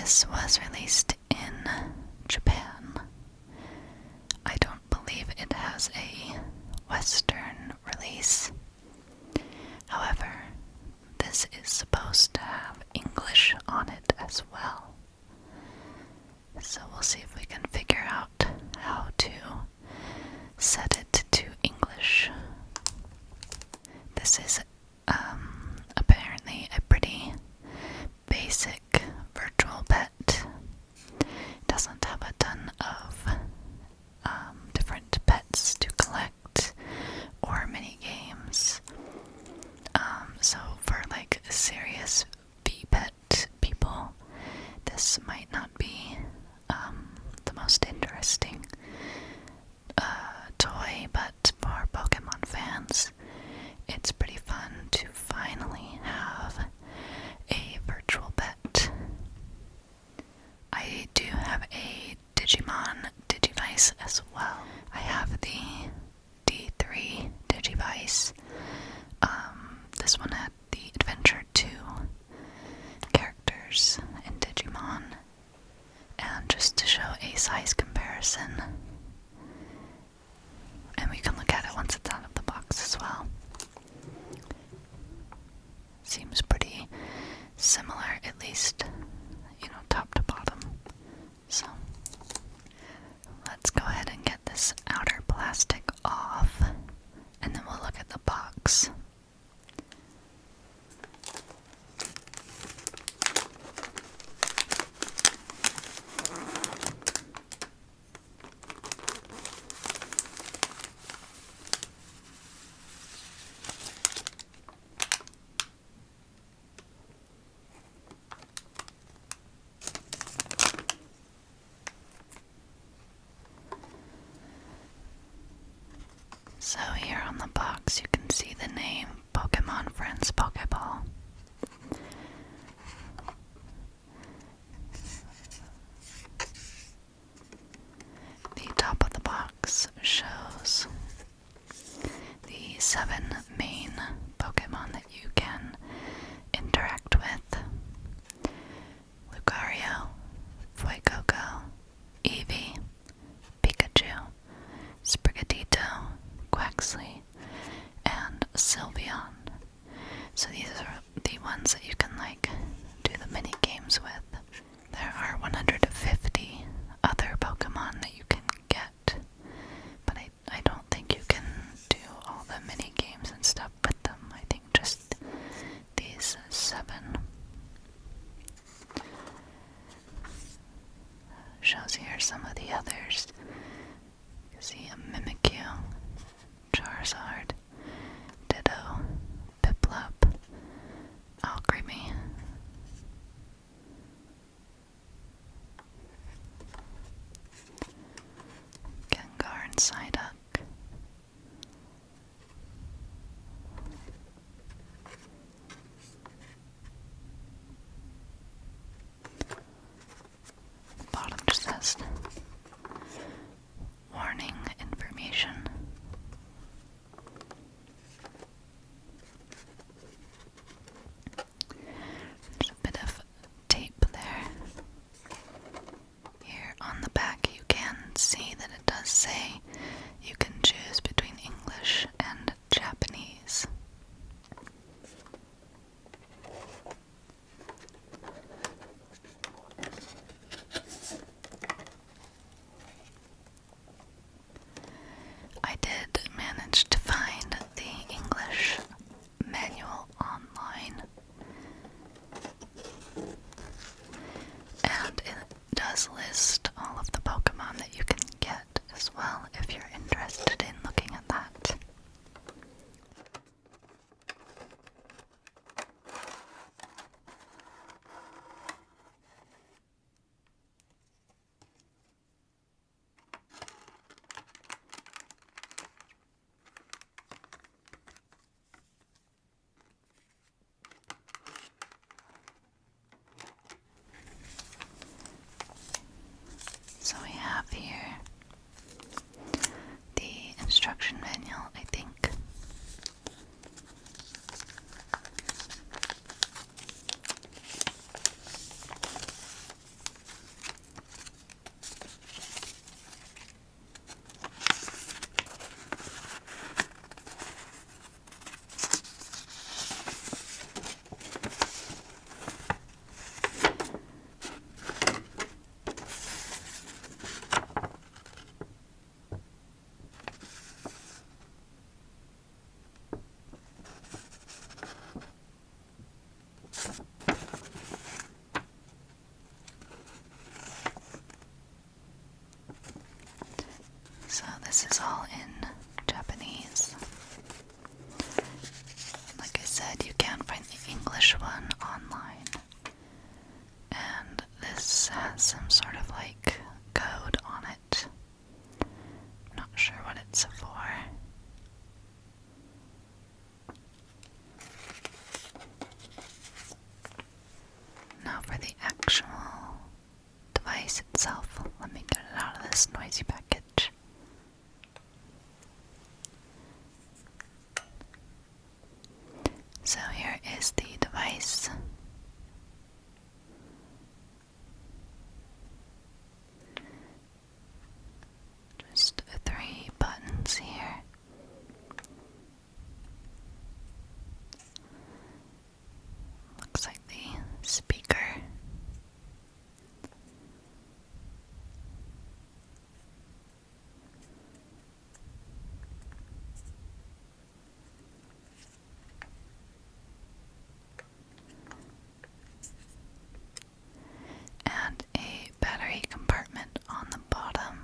This was released in Japan. I don't believe it has a Western release. However, this is supposed to have English on it as well. So we'll see if we can figure out how to set it to English. This is apparently a pretty basic virtual pet. It doesn't have a ton of different pets to collect or mini games. So for like serious V-pet people, this might not be the most interesting toy, but for Pokemon fans, it's pretty fun to finally have a virtual pet. I do have a Digimon Digivice as well. I have the D3 Digivice. This one had the Adventure 2 characters in Digimon. And just to show a size comparison, and we can look at it once it's out of the box as well. Seems pretty similar, at least, top to bottom. So, let's go ahead and get this outer plastic off, and then we'll look at the box. So here on the box you can see the name Pokémon Friends Pokéball. The top of the box shows the 7 main Pokemon that you can interact with. Lucario, Fuecoco, Eevee, Pikachu, Sprigatito, Quaxley, and Sylveon. So these are the ones that you can do the mini games with. There are 150 other Pokemon that you can get, but I don't think you can do all the mini games and stuff with them. I think just these 7. Shows here some of the others. You can see a Mimikyu, Charizard, Ditto, Piplup, Alcremie, Gengar, and Psyduck. The bottom just says warning information. There's a bit of tape there. Here on the back you can see that it does say you can choose between English and Japanese. I did manage to find the English manual online, and it does list all of the Pokemon that you can get as well if you're interested in looking at that. So we have here the instruction manual, I think. this is all in Japanese. Like I said, you can find the English one online. And this has some sort of like code on it. I'm not sure what it's for. Now for the actual device itself. Let me get it out of this noisy package. So here is the device. Just 3 buttons here. Looks like the speaker. And a battery compartment on the bottom.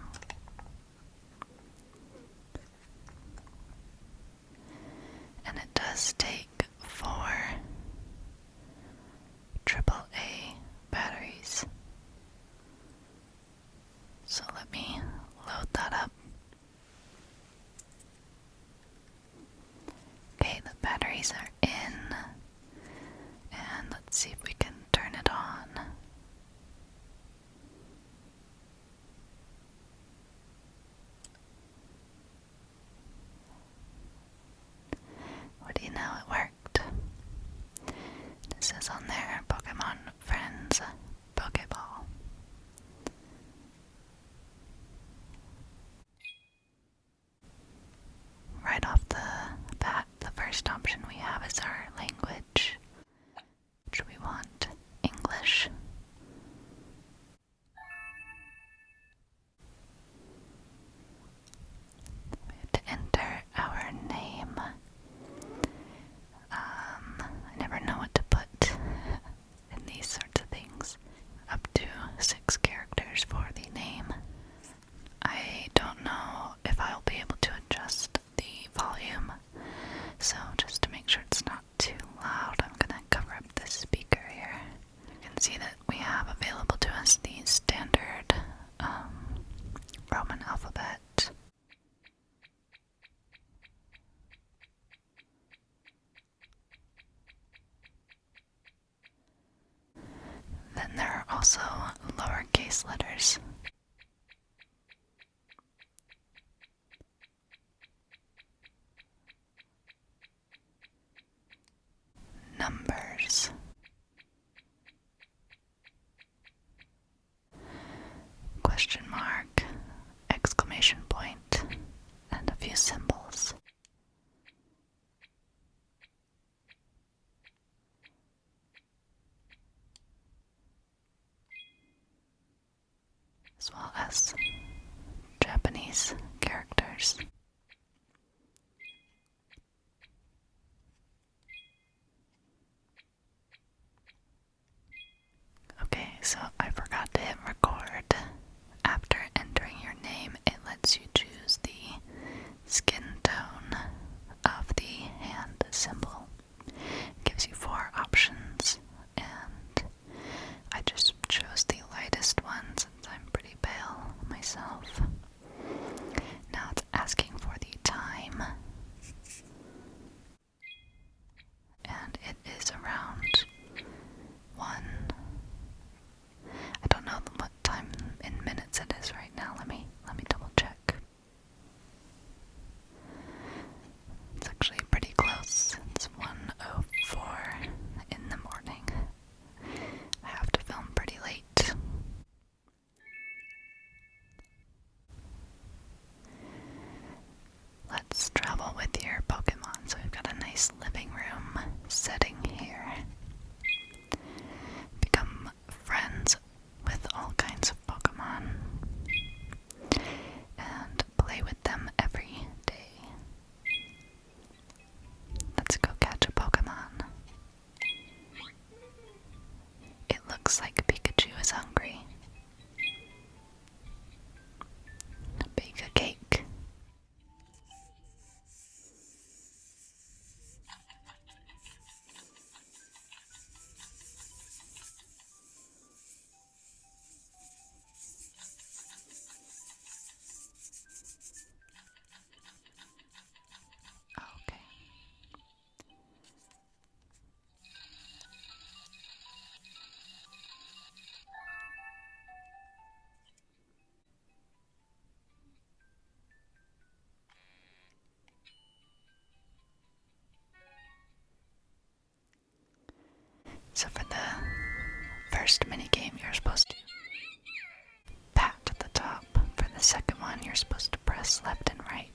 And it does take 4 AAA batteries. So let me load that up. Okay, the batteries are in. And let's see if we can turn it on. What do you know? It worked. This says on there, Pokémon Friends Pokéball. Right off the bat, the first option we have is our language, which we want English. We have to enter our name. I never know what to put in these sorts of things. Up to 6 characters for the name. I don't know if I'll be able to adjust the volume, so just to make sure it's not too loud, I'm gonna cover up this speaker here. You can see that we have available to us the standard Roman alphabet. Then there are also lowercase letters. Numbers. Question mark, exclamation point, and a few symbols. As well as Japanese characters. Okay, so I forgot to hit record. After entering your name, it lets you choose the skin tone of the hand symbol. It gives you 4 options, and I just chose the lightest one since I'm pretty pale myself. Now it's asking for the time, and it is around 1 So for the first minigame, you're supposed to pat at the top. For the second one, you're supposed to press left and right.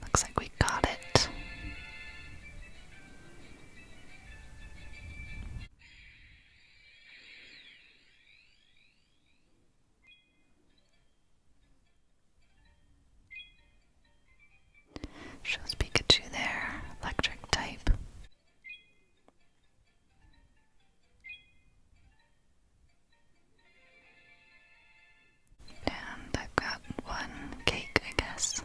Looks like we got it. Shows Pikachu there, electric type. And I've got one cake, I guess.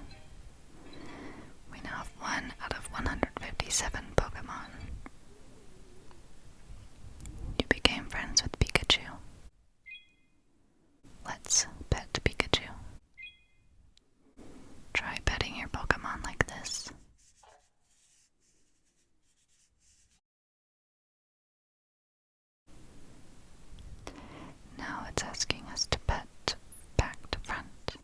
We now have 1 out of 157 Pokemon. You became friends with Pikachu. Let's pet Pikachu. Try petting your Pokemon like this. Now it's asking us to pet back to front.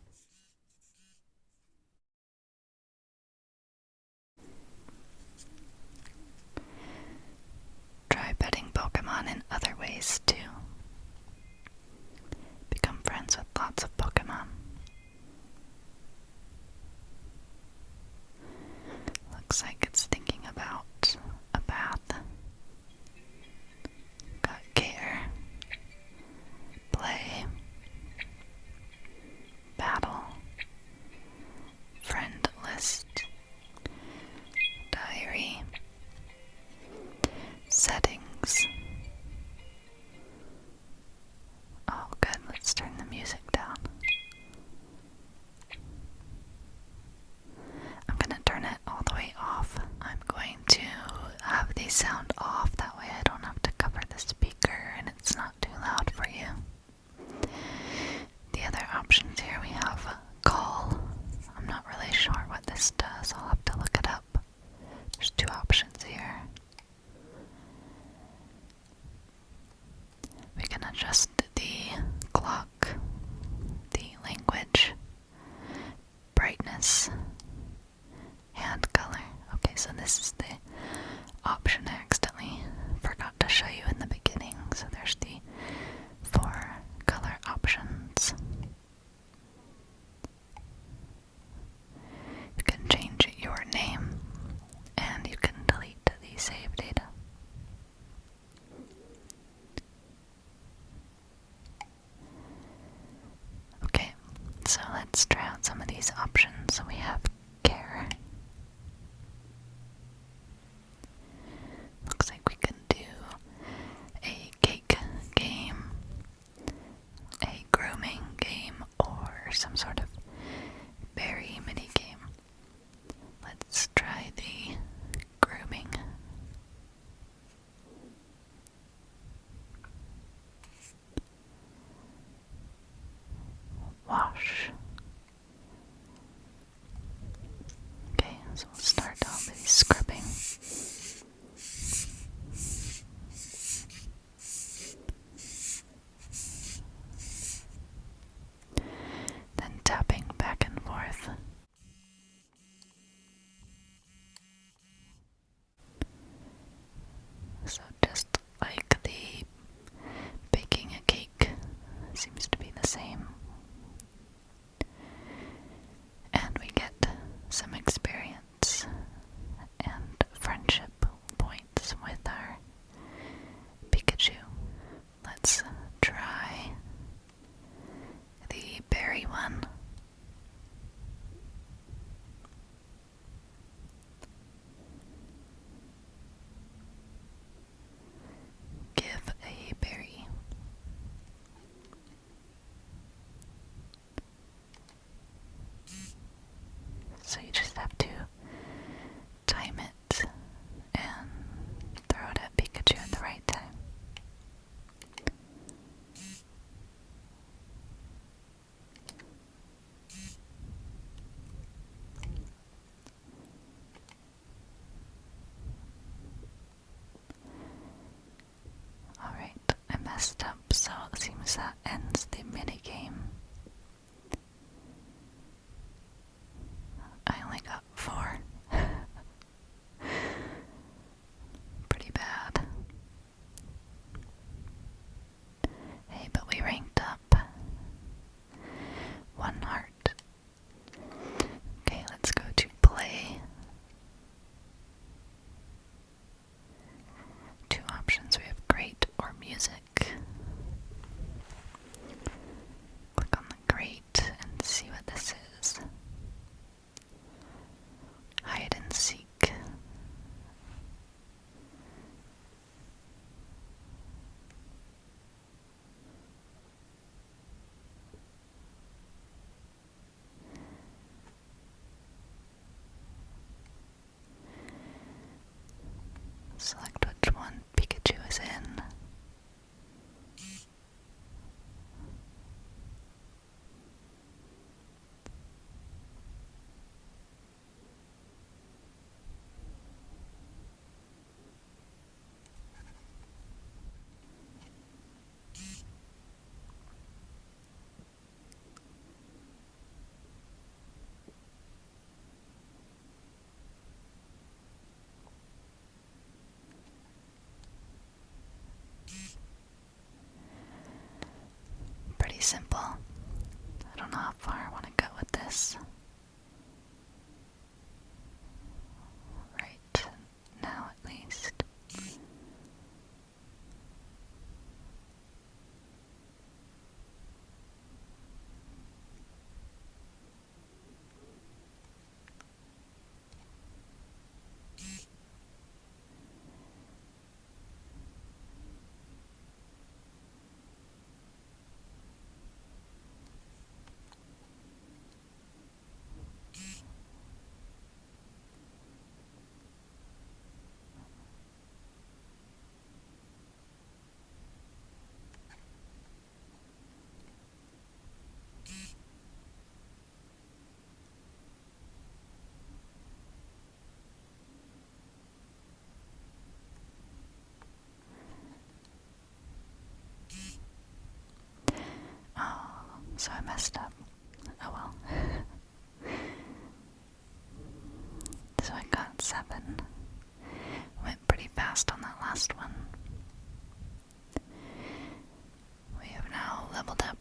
Try petting Pokemon in other ways too. Become friends with lots of Pokemon. Looks like it's thinking about a bath. Got care, play, battle, friend list, diary, settings. Oh good, let's turn the music down. I'm gonna turn it all the way off. I'm going to have the sound off, that way I don't have to cover the speaker and it's not too loud for you. The other options here we have call. I'm not really sure what this does, I'll have to look it up. There's 2 options here. We can adjust the clock, the language, brightness, hand color. Okay, so this is the option I accidentally forgot to show you in the beginning. So there's the 4 color options. You can change your name and you can delete the save data. Okay, so let's try out some of these options. So we have care. Looks like we can do a cake game, a grooming game, or some sort of berry mini game. Let's try the grooming. Wash. Okay, so we'll start off with scrubbing. Then tapping back and forth. So just like the baking a cake, seems to be the same. And we get some experience and friendship points with our Pikachu. Let's try the berry one. Give a berry. So you just have to time it and throw it at Pikachu at the right time. Alright, I messed up, so it seems that ends the minigame. Select which one Pikachu is in. Pretty simple. I don't know how far I want to go with this. Right now, at least. Oh, so I messed up. Oh well. So I got 7. Went pretty fast on that last one. We have now leveled up.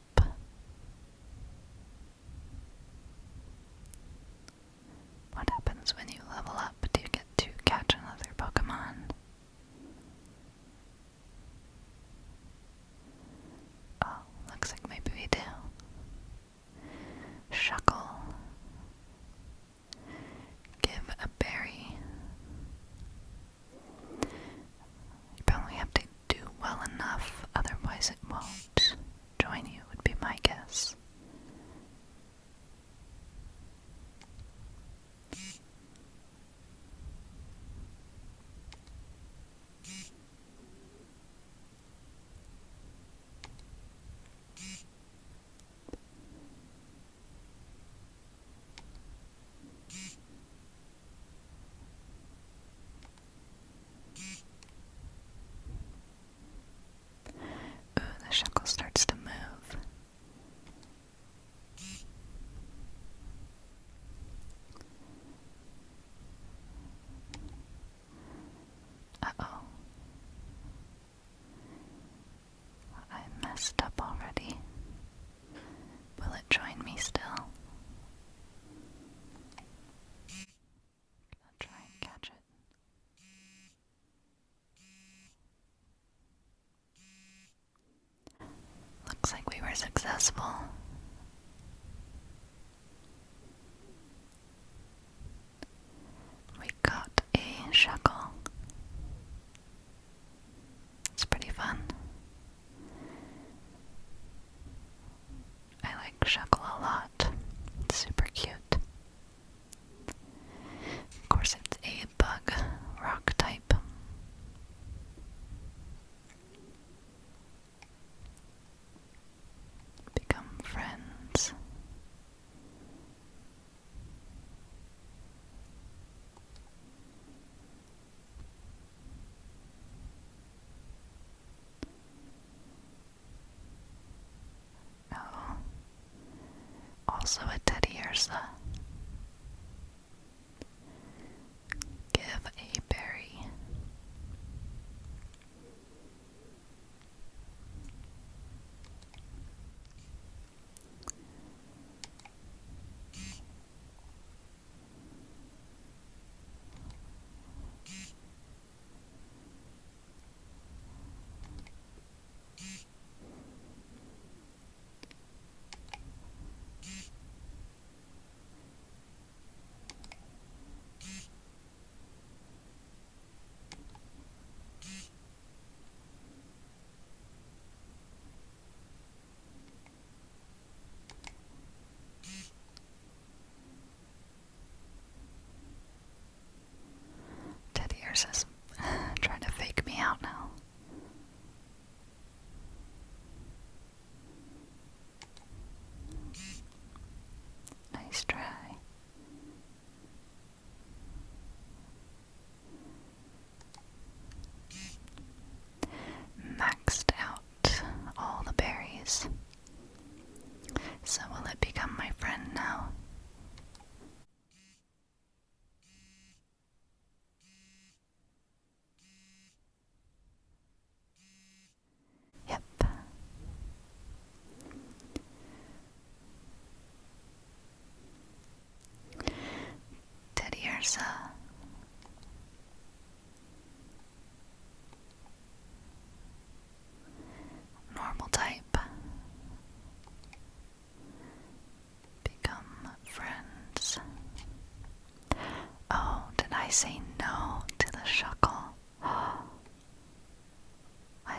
What happens when you level up? Do you get to catch another Pokemon? Oh, looks like maybe we do. Shuckle. Give a berry. You probably have to do well enough, otherwise it won't join you, would be my guess. Ooh, the Shuckle starts to move. Uh-oh. I messed up already. Will it join me still? I'll try and catch it. Looks like we were successful. We caught a Shuckle. It's pretty fun. I like Shuckle a lot. It's super cute. Of course, it's a bug rock type. Become friends. Oh, also a Teddy Ursa. Give a berry. Teddy Ursa's trying Ursa. Normal type. Become friends. Oh, did I say no to the shuckle? I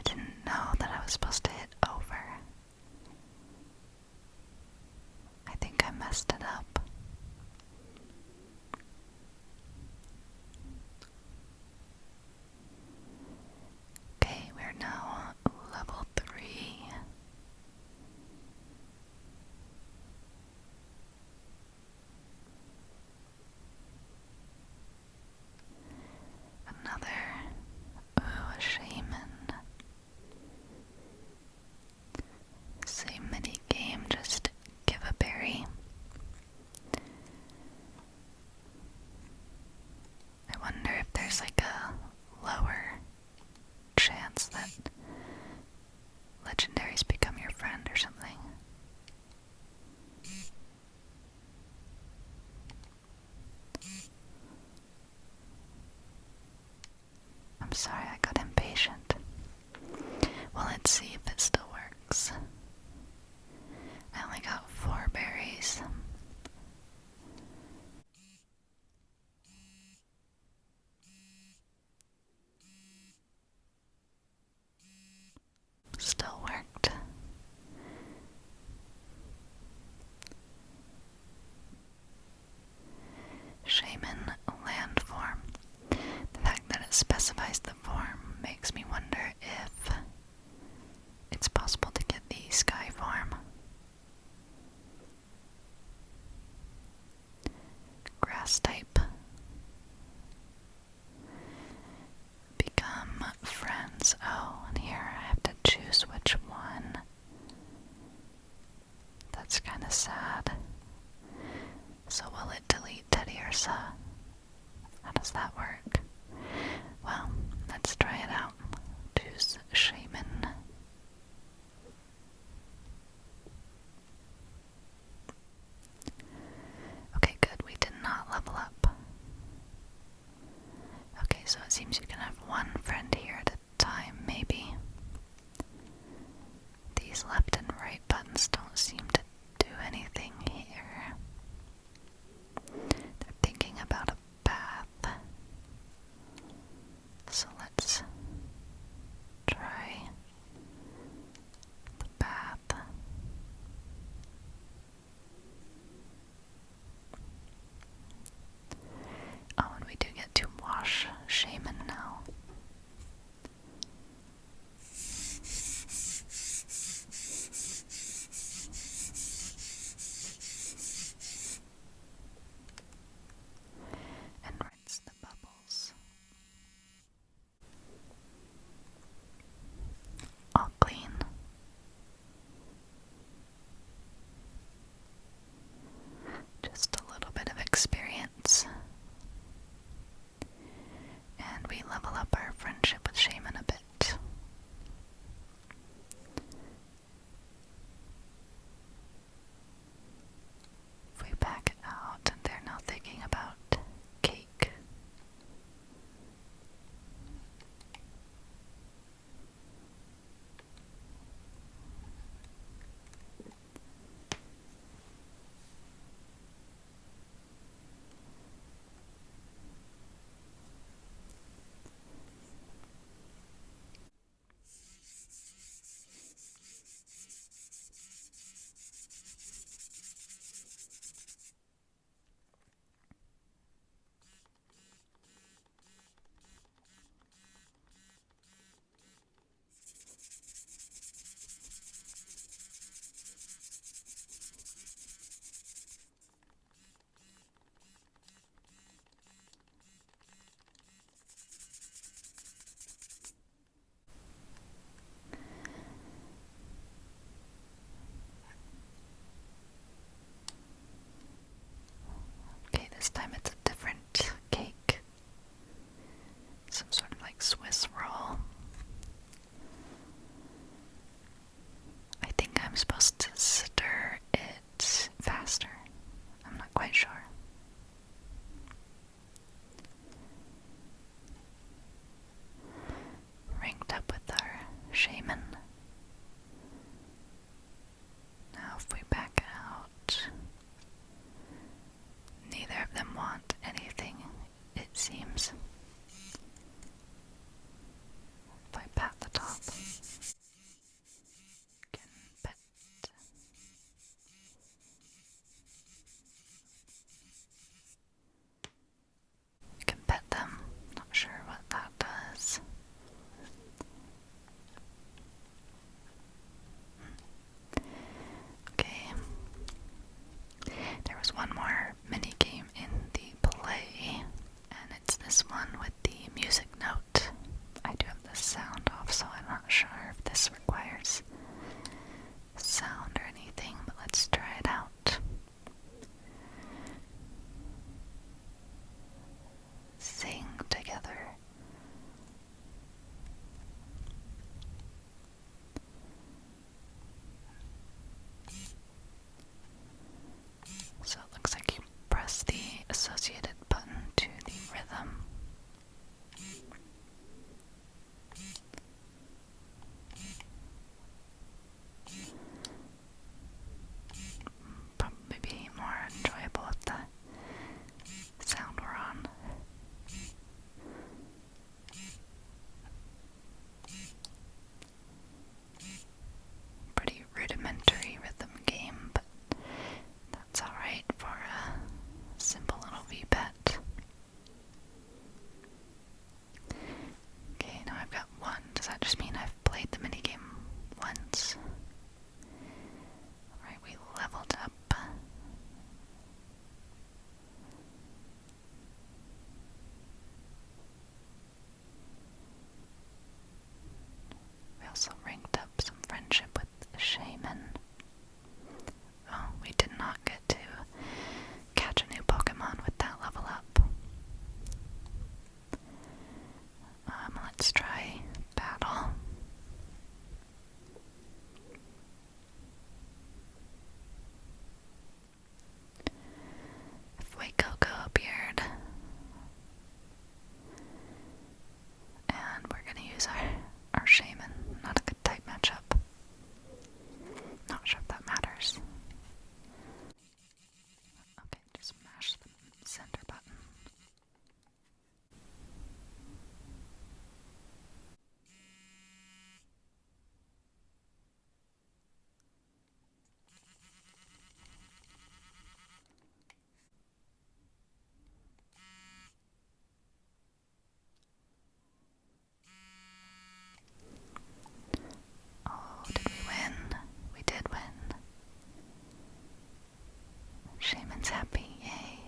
didn't know that I was supposed to hit over. I think I messed it up. Okay, we're now level 3. Another, a shaman. Same mini game, just give a berry. I wonder if there's like a lower chance that legendaries become your friend or something. I'm sorry, I got impatient. Well, let's see if it still works. I only got 4 berries. Still worked. Shaman landform. The fact that it specifies the form makes me wonder if it's possible to get the sky form. Grass type. Become friends. Oh, and here I have to choose which one. That's kind of sad. So will it delete Teddy Ursa? How does that work? Well, let's try it out. Choose Shaman. Okay, good. We did not level up. Okay, so it seems you can have one friend here at a time, maybe. These left and right buttons don't seem to do anything here. They're thinking about a path. So let's Shaman's happy, yay.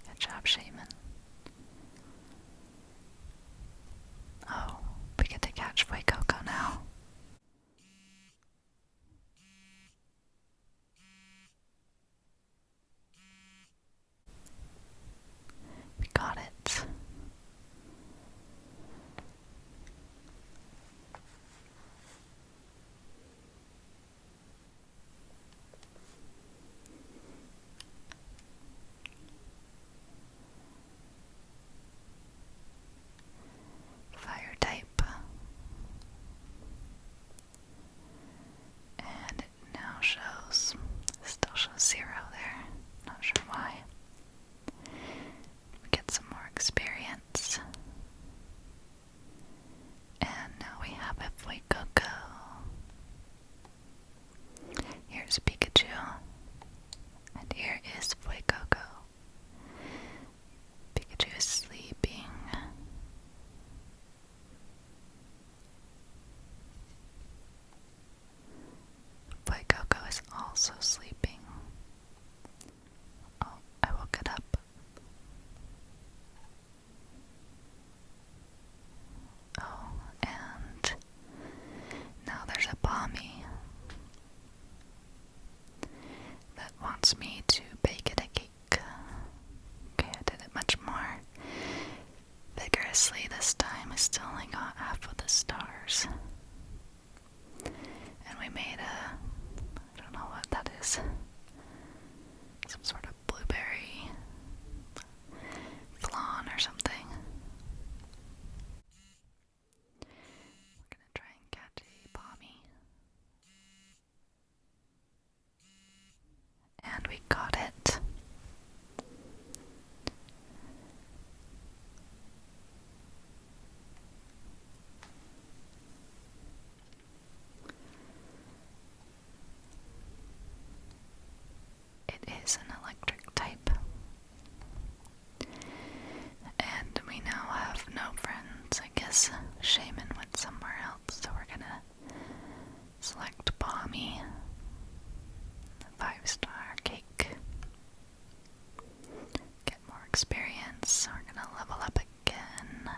Good job, Shaman. Oh, we get to catch Fuecoco now. We got it. Fire type. And it now shows, still shows 0 there. Not sure why. We get some more experience. And now we have a Fuecoco. Here's Pikachu. And here is Fuecoco. Pikachu is sleeping. Fuecoco is also sleeping. Oh, I woke it up. Oh, and now there's a Pommy that wants me to bake it a cake. Okay, I did it much more vigorously this time. I still only got half of the stars. And we made I don't know what that is. Some sort of blueberry flan or something. We're gonna try and catch a Pommy. And we got it. It is an electric type. And we now have no friends. I guess Shaman went somewhere else, so we're gonna select Pommy. 5-star cake. Get more experience. We're gonna level up again.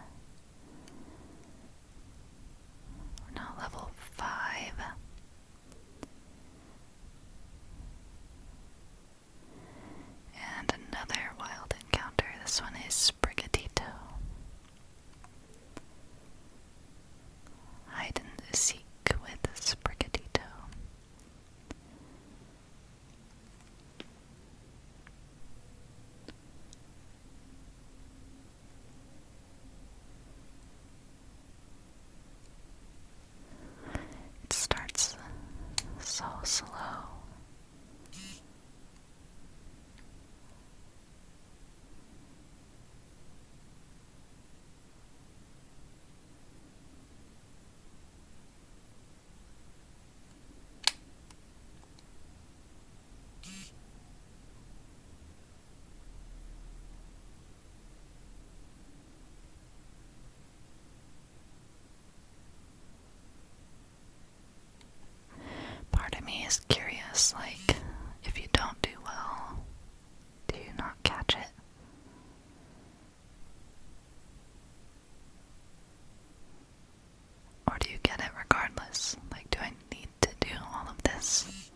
We're now level 5. And another wild encounter. This one is Sprigatito. Hide and seek with Sprigatito. It starts so slow. Part of me is curious, like, if you don't do well, do you not catch it? Or do you get it regardless? Like, do I need to do all of this?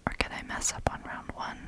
Or could I mess up on round 1?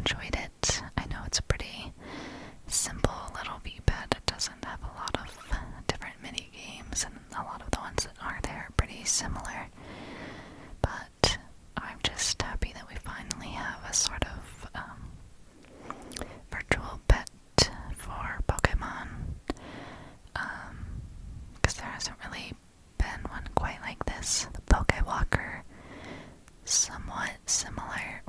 enjoyed it. I know it's a pretty simple little V-pad. It doesn't have a lot of different mini games, and a lot of the ones that are there are pretty similar. But I'm just happy that we finally have a sort of virtual pet for Pokemon. Because there hasn't really been one quite like this. The Pokewalker, somewhat similar,